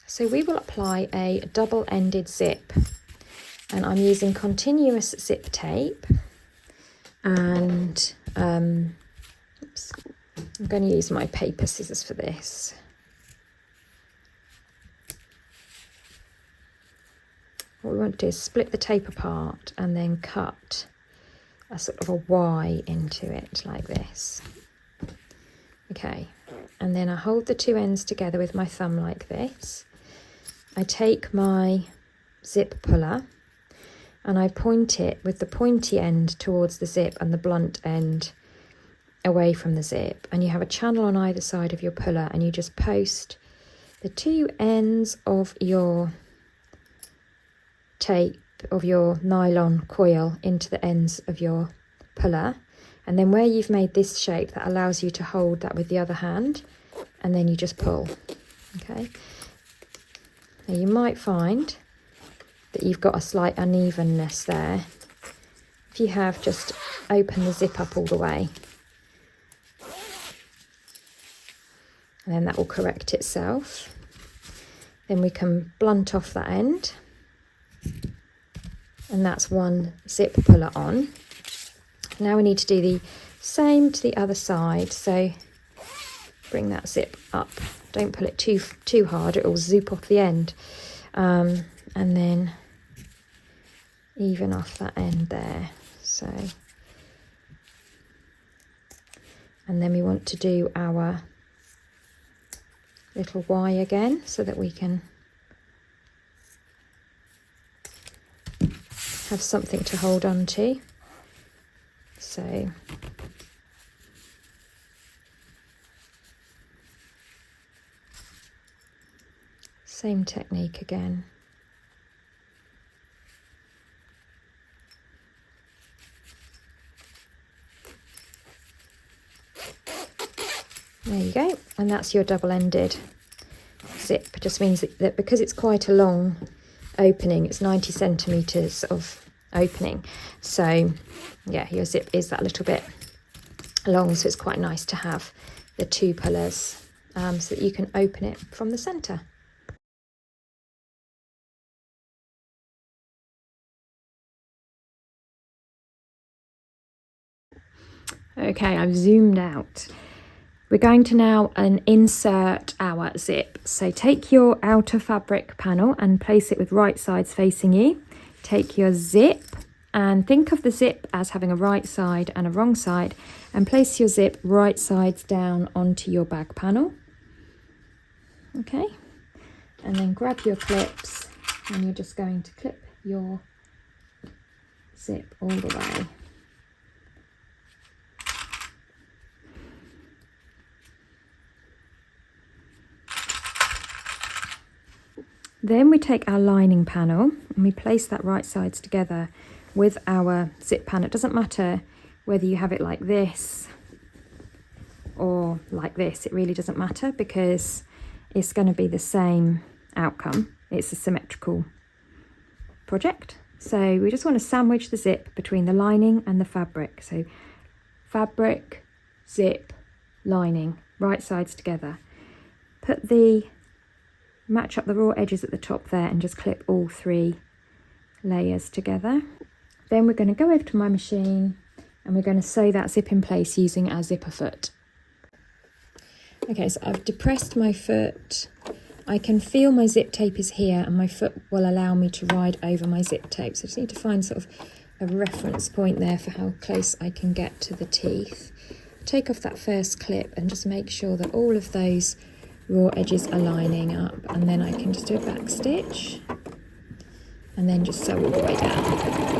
So we will apply a double-ended zip, and I'm using continuous zip tape, and oops, I'm going to use my paper scissors for this. What we want to do is split the tape apart and then cut a sort of a Y into it like this. Okay, and then I hold the two ends together with my thumb like this. I take my zip puller and I point it with the pointy end towards the zip and the blunt end away from the zip, and you have a channel on either side of your puller, and you just post the two ends of your tape, of your nylon coil, into the ends of your puller, and then where you've made this shape, that allows you to hold that with the other hand, and then you just pull. Okay, now you might find that you've got a slight unevenness there. If you have, just open the zip up all the way, and then that will correct itself. Then we can blunt off that end, and that's one zip puller on. Now we need to do the same to the other side, so bring that zip up, don't pull it too hard, it will zoop off the end, and then even off that end there. So, and then we want to do our little Y again, so that we can have something to hold on to. So same technique again. There you go, and that's your double-ended zip. It just means that because it's quite a long opening, it's 90 centimetres of opening, so yeah, your zip is that little bit long, so it's quite nice to have the two pullers so that you can open it from the centre. Okay, I've zoomed out. We're going to now insert our zip. So take your outer fabric panel and place it with right sides facing you. Take your zip and think of the zip as having a right side and a wrong side, and place your zip right sides down onto your bag panel. Okay, and then grab your clips, and you're just going to clip your zip all the way. Then we take our lining panel and we place that right sides together with our zip pan. It doesn't matter whether you have it like this or like this, it really doesn't matter, because it's going to be the same outcome. It's a symmetrical project. So we just want to sandwich the zip between the lining and the fabric. So fabric, zip, lining, right sides together. Match up the raw edges at the top there and just clip all three layers together. Then we're going to go over to my machine and we're going to sew that zip in place using our zipper foot. Okay, so I've depressed my foot. I can feel my zip tape is here, and my foot will allow me to ride over my zip tape. So I just need to find sort of a reference point there for how close I can get to the teeth. Take off that first clip and just make sure that all of those raw edges are lining up, and then I can just do a back stitch and then just sew all the way down.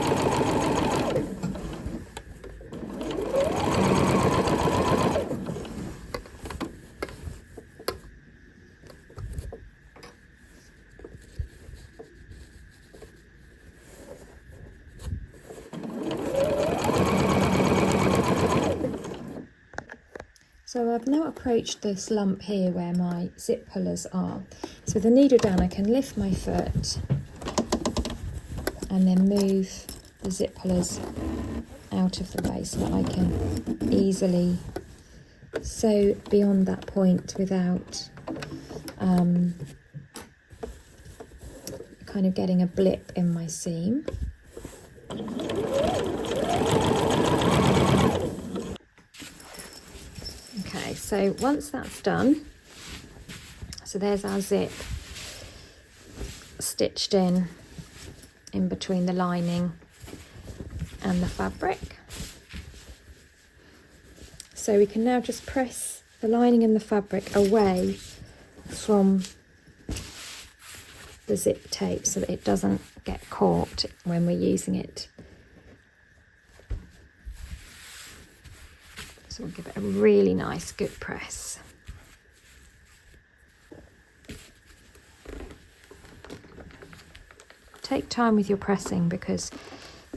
So I've now approached this lump here where my zip pullers are. So with the needle down, I can lift my foot and then move the zip pullers out of the way so that I can easily sew beyond that point without kind of getting a blip in my seam. Okay, so once that's done, so there's our zip stitched in between the lining and the fabric. So we can now just press the lining and the fabric away from the zip tape so that it doesn't get caught when we're using it. So we'll give it a really nice good press. Take time with your pressing because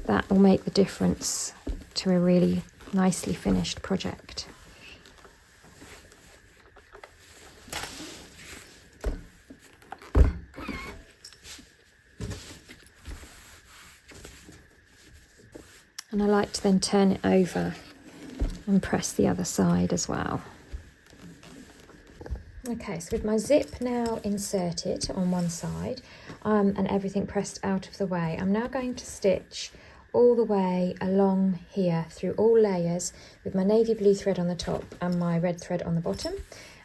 that will make the difference to a really nicely finished project. And I like to then turn it over and press the other side as well. Okay, so with my zip now inserted on one side and everything pressed out of the way, I'm now going to stitch all the way along here through all layers with my navy blue thread on the top and my red thread on the bottom,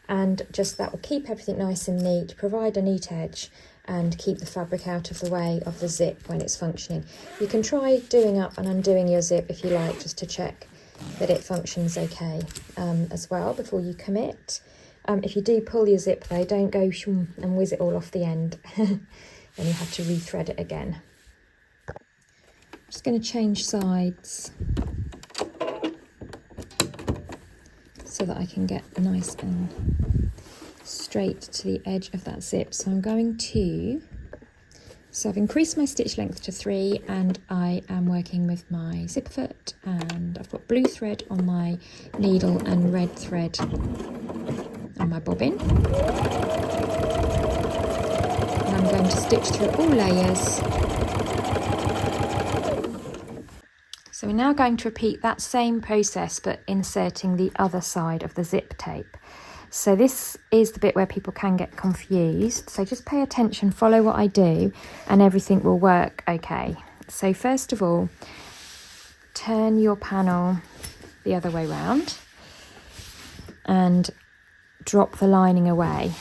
and just that will keep everything nice and neat, provide a neat edge and keep the fabric out of the way of the zip when it's functioning. You can try doing up and undoing your zip if you like, just to check that it functions okay as well before you commit. If you do pull your zip though, don't go and whiz it all off the end. Then you have to rethread it again. I'm just going to change sides so that I can get nice and straight to the edge of that zip. So I'm going to, so I've increased my stitch length to 3 and I am working with my zipper foot, and I've got blue thread on my needle and red thread on my bobbin. And I'm going to stitch through all layers. So we're now going to repeat that same process but inserting the other side of the zip tape. So this is the bit where people can get confused. So just pay attention, follow what I do, and everything will work okay. So first of all, turn your panel the other way round and drop the lining away.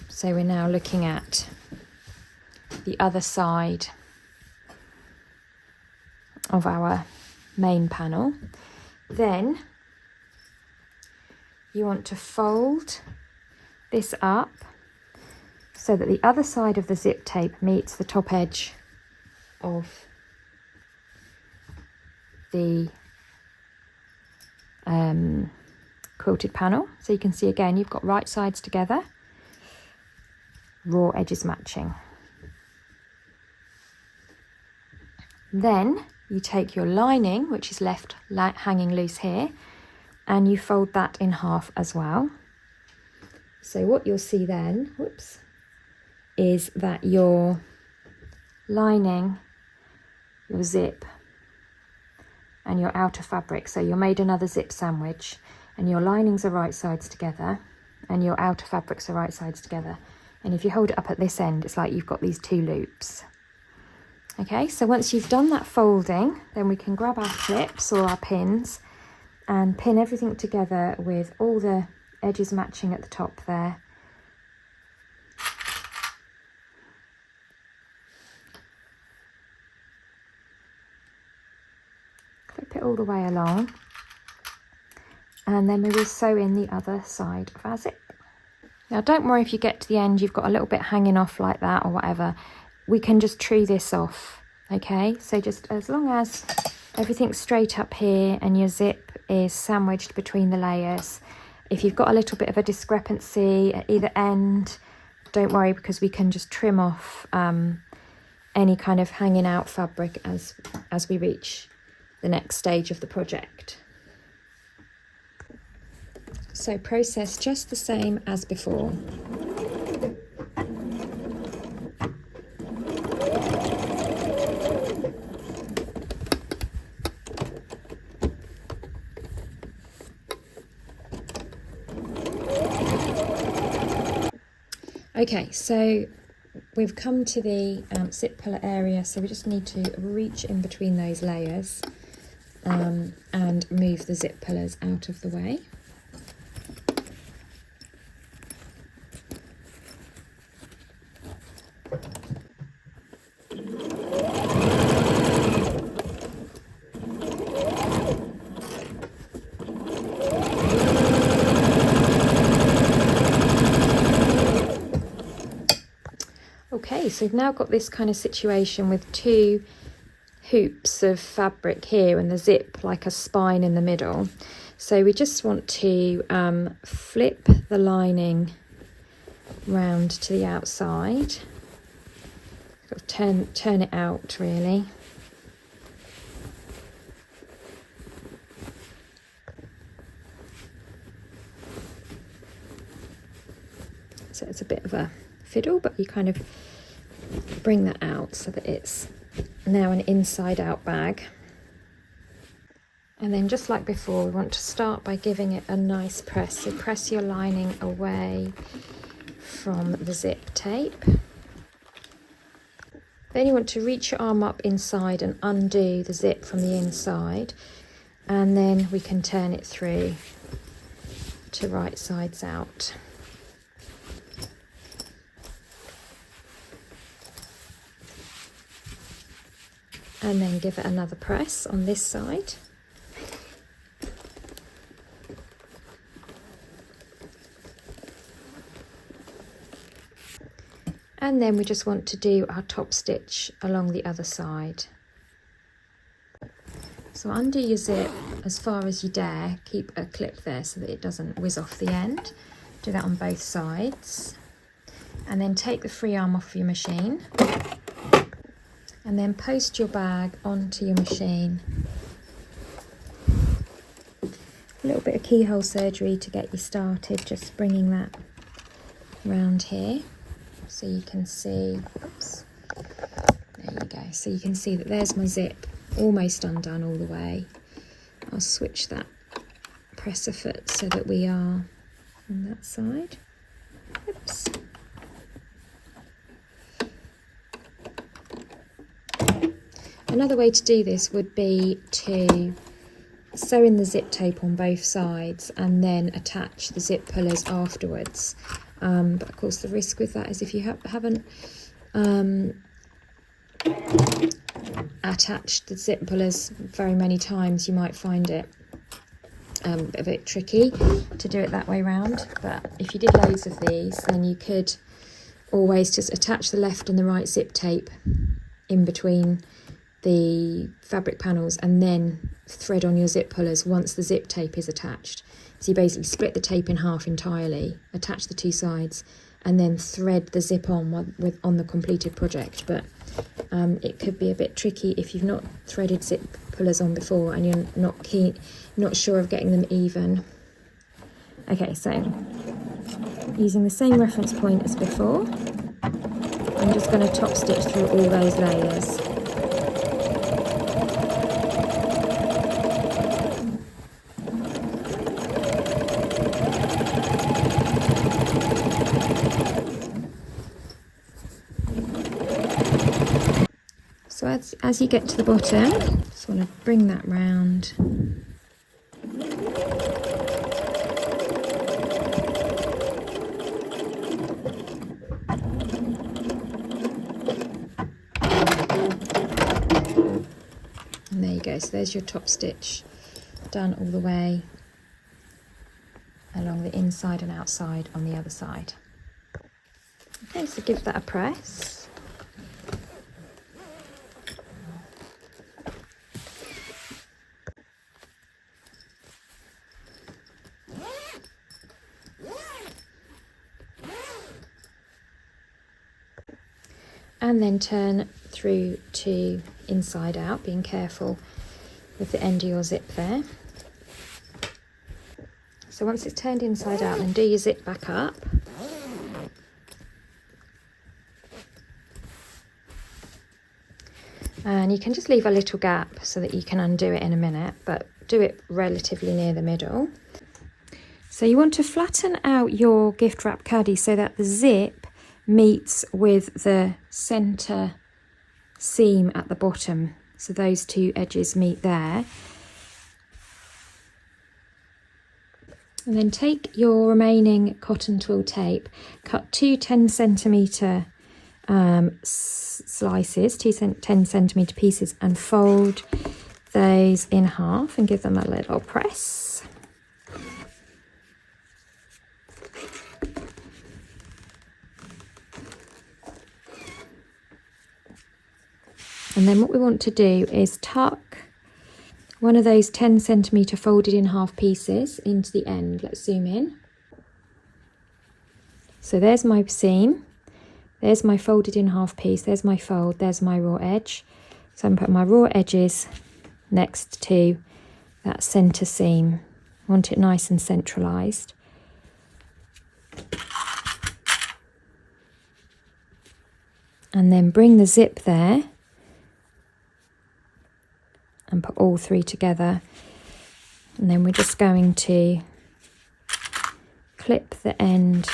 So we're now looking at the other side of our main panel. Then you want to fold this up so that the other side of the zip tape meets the top edge of the quilted panel. So you can see again you've got right sides together, raw edges matching. Then you take your lining, which is left hanging loose here, and you fold that in half as well. So what you'll see then, whoops, is that your lining, your zip, and your outer fabric, so you made another zip sandwich, and your linings are right sides together, and your outer fabrics are right sides together. And if you hold it up at this end, it's like you've got these 2 loops. Okay, so once you've done that folding, then we can grab our clips or our pins and pin everything together with all the edges matching at the top there. Clip it all the way along, and then we will sew in the other side of our zip. Now don't worry if you get to the end, you've got a little bit hanging off like that or whatever. We can just true this off, okay? So just as long as everything's straight up here and your zip is sandwiched between the layers. If you've got a little bit of a discrepancy at either end, don't worry, because we can just trim off any kind of hanging out fabric as we reach the next stage of the project. So process just the same as before. Okay, so we've come to the zip puller area, so we just need to reach in between those layers and move the zip pullers out of the way. Okay, so we've now got this kind of situation with two hoops of fabric here and the zip like a spine in the middle. So we just want to flip the lining round to the outside, sort of turn it out really. So it's a bit of a fiddle, but you kind of bring that out so that it's now an inside out bag. And then just like before, we want to start by giving it a nice press. So press your lining away from the zip tape. Then you want to reach your arm up inside and undo the zip from the inside, and then we can turn it through to right sides out. And then give it another press on this side. And then we just want to do our top stitch along the other side. So undo your zip as far as you dare, keep a clip there so that it doesn't whiz off the end. Do that on both sides. And then take the free arm off your machine. And then post your bag onto your machine. A little bit of keyhole surgery to get you started, just bringing that round here so you can see, oops, there you go, so you can see that there's my zip almost undone all the way. I'll switch that presser foot so that we are on that side. Oops. Another way to do this would be to sew in the zip tape on both sides and then attach the zip pullers afterwards. But of course the risk with that is if you haven't attached the zip pullers very many times, you might find it a bit tricky to do it that way round. But if you did loads of these, then you could always just attach the left and the right zip tape in between the fabric panels and then thread on your zip pullers once the zip tape is attached. So you basically split the tape in half entirely, attach the two sides, and then thread the zip on on the completed project. But it could be a bit tricky if you've not threaded zip pullers on before and you're not sure of getting them even. Okay, so using the same reference point as before, I'm just going to top stitch through all those layers. So as you get to the bottom, just want to bring that round. And there you go, so there's your top stitch done all the way along the inside and outside on the other side. Okay, so give that a press. And then turn through to inside out, being careful with the end of your zip there. So once it's turned inside out, then do your zip back up. And you can just leave a little gap so that you can undo it in a minute, but do it relatively near the middle. So you want to flatten out your gift wrap caddy so that the zip meets with the centre seam at the bottom. So those two edges meet there. And then take your remaining cotton twill tape, cut two 10cm slices, 10cm pieces, and fold those in half and give them a little press. And then what we want to do is tuck one of those 10cm folded in half pieces into the end. Let's zoom in. So there's my seam, there's my folded in half piece, there's my fold, there's my raw edge. So I'm putting my raw edges next to that centre seam. I want it nice and centralised. And then bring the zip there and put all three together, and then we're just going to clip the end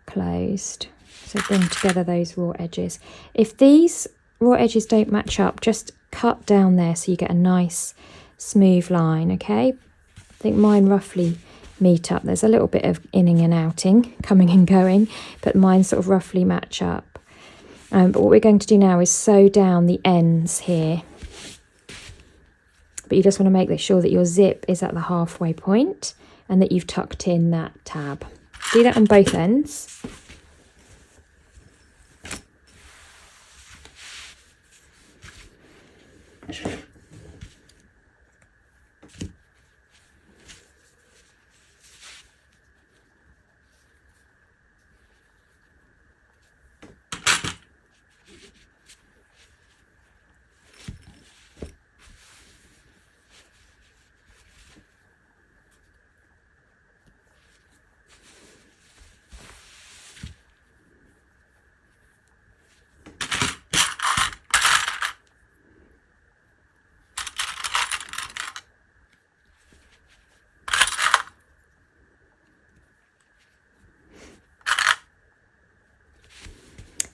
closed. So bring together those raw edges. If these raw edges don't match up, just cut down there so you get a nice smooth line, okay? I think mine roughly meet up. There's a little bit of inning and outing, coming and going, but mine sort of roughly match up. But what we're going to do now is sew down the ends here. But you just want to make sure that your zip is at the halfway point and that you've tucked in that tab. Do that on both ends.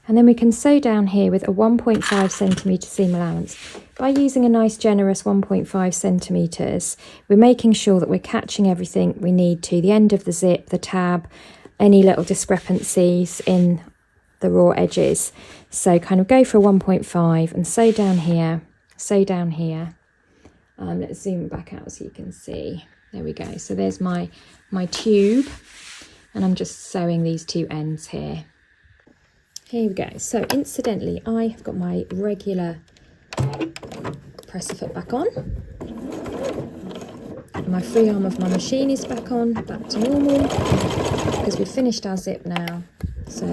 And then we can sew down here with a 1.5cm seam allowance. By using a nice generous 1.5cm, we're making sure that we're catching everything we need to, the end of the zip, the tab, any little discrepancies in the raw edges. So kind of go for a 1.5 and sew down here, sew down here. Let's zoom it back out so you can see. There we go. So there's my tube, and I'm just sewing these two ends here. Here we go. So incidentally, I have got my regular presser foot back on. My free arm of my machine is back on, back to normal, because we've finished our zip now. So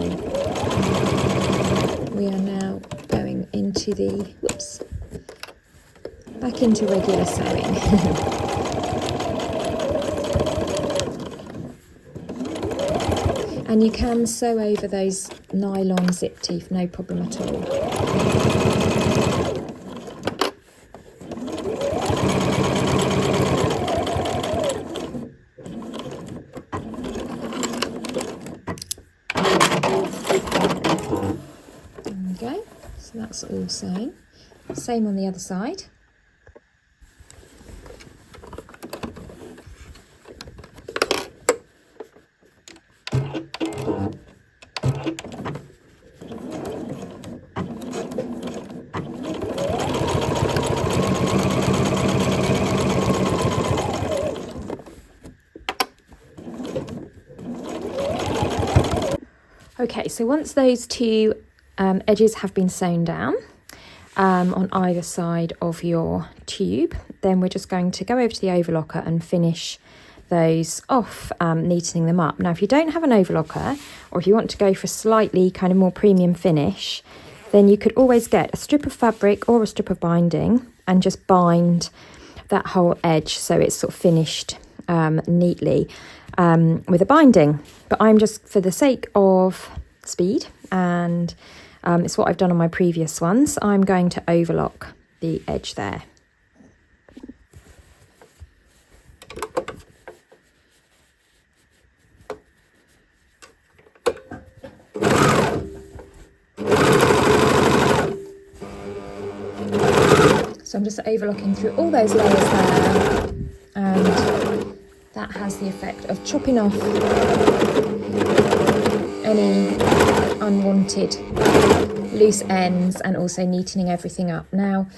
we are now going into back into regular sewing. And you can sew over those nylon zip teeth, no problem at all. There we go, so that's all sewn. Same on the other side. Okay, so once those two edges have been sewn down on either side of your tube, then we're just going to go over to the overlocker and finish those off, neatening them up. Now, if you don't have an overlocker, or if you want to go for a slightly kind of more premium finish, then you could always get a strip of fabric or a strip of binding and just bind that whole edge so it's sort of finished neatly with a binding. But I'm just, for the sake of speed, and it's what I've done on my previous ones, I'm going to overlock the edge there. So I'm just overlocking through all those layers there, and that has the effect of chopping off any unwanted loose ends and also neatening everything up. Now,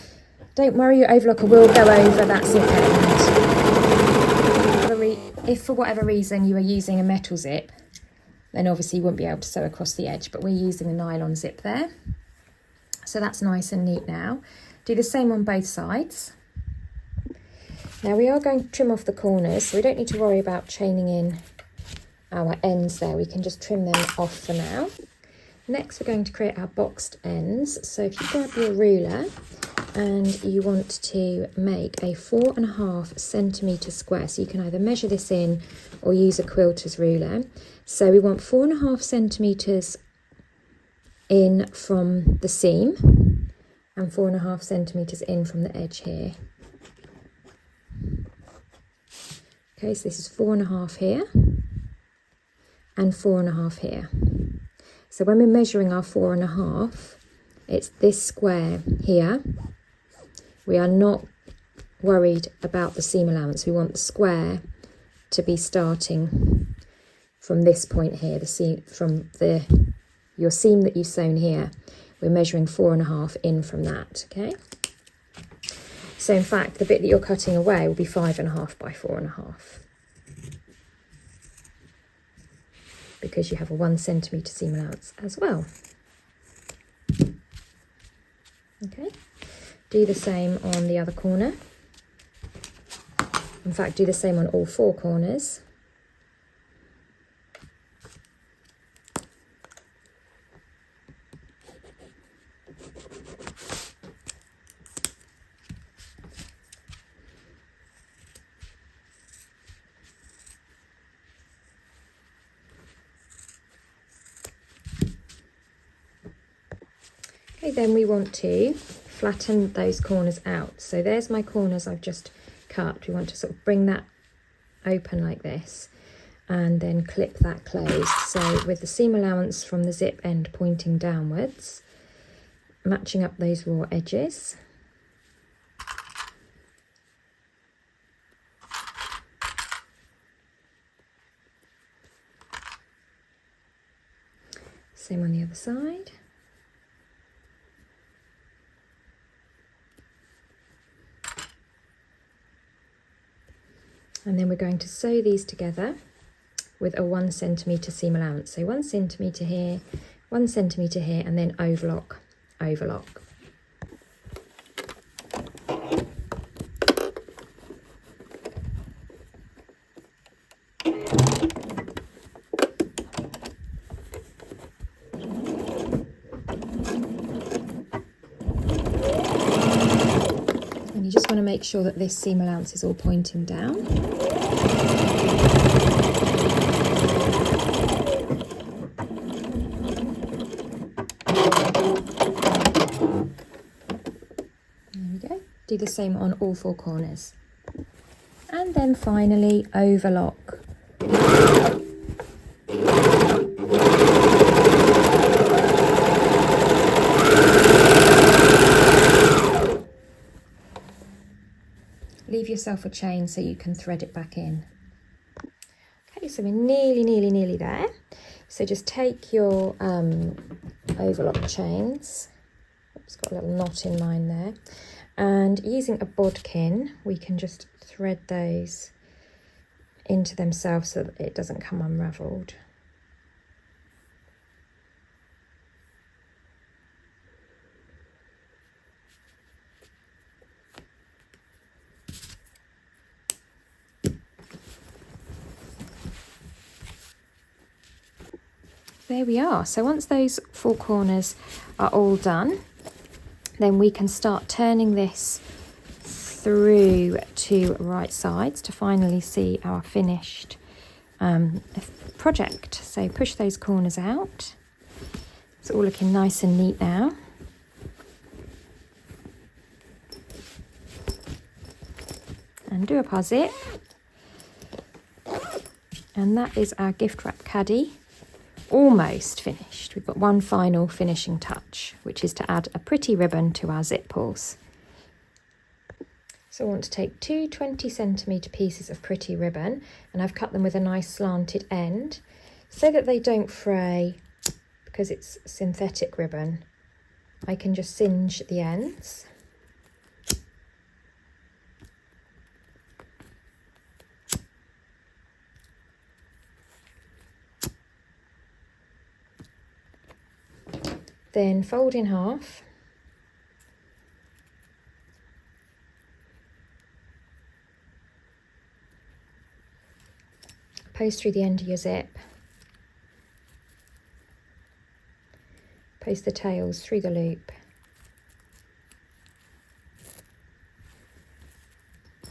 don't worry, your overlocker will go over that zip end. If for whatever reason you are using a metal zip, then obviously you wouldn't be able to sew across the edge, but we're using a nylon zip there. So that's nice and neat now. Do the same on both sides. Now we are going to trim off the corners, so we don't need to worry about chaining in our ends there. We can just trim them off for now. Next, we're going to create our boxed ends. So if you grab your ruler and you want to make a 4.5 centimetre square, so you can either measure this in or use a quilter's ruler. So we want 4.5 centimetres in from the seam and 4.5 centimetres in from the edge here. Okay, so this is 4.5 here and 4.5 here. So when we're measuring our 4.5, it's this square here. We are not worried about the seam allowance. We want the square to be starting from this point here, the seam from your seam that you've sewn here. We're measuring 4.5 in from that, okay? So in fact, the bit that you're cutting away will be 5.5 by 4.5. Because you have a 1 centimetre seam allowance as well. Okay, do the same on the other corner. In fact, do the same on all 4 corners. Okay, then we want to flatten those corners out. So there's my corners I've just cut. We want to sort of bring that open like this and then clip that closed. So with the seam allowance from the zip end pointing downwards, matching up those raw edges. Same on the other side. And then we're going to sew these together with a 1 centimetre seam allowance. So 1 centimetre here, 1 centimetre here, and then overlock, overlock. And you just want to make sure that this seam allowance is all pointing down. Do the same on all 4 corners. And then finally overlock. Leave yourself a chain so you can thread it back in. Okay, so we're nearly there. So just take your overlock chains. It's got a little knot in mine there. And using a bodkin, we can just thread those into themselves so that it doesn't come unravelled. There we are. So once those 4 corners are all done, then we can start turning this through to right sides to finally see our finished project. So push those corners out. It's all looking nice and neat now. And do up our zip. And that is our gift wrap caddy. Almost finished. We've got one final finishing touch, which is to add a pretty ribbon to our zip pulls. So I want to take two 20cm pieces of pretty ribbon, and I've cut them with a nice slanted end so that they don't fray. Because it's synthetic ribbon, I can just singe the ends. Then fold in half. Post through the end of your zip. Post the tails through the loop.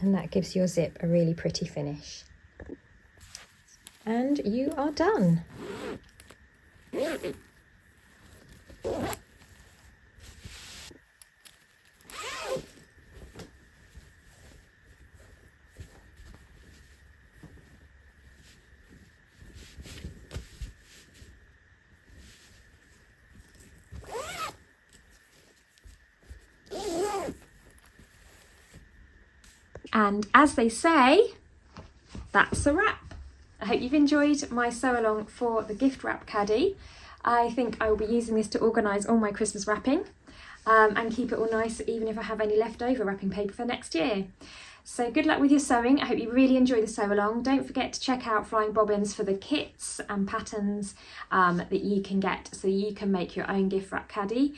And that gives your zip a really pretty finish. And you are done. And as they say, that's a wrap. I hope you've enjoyed my sew along for the gift wrap caddy. I think I will be using this to organise all my Christmas wrapping and keep it all nice, even if I have any leftover wrapping paper for next year. So good luck with your sewing. I hope you really enjoy the sew along. Don't forget to check out Flying Bobbins for the kits and patterns that you can get so you can make your own gift wrap caddy.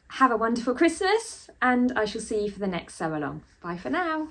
Have a wonderful Christmas, and I shall see you for the next sew along. Bye for now.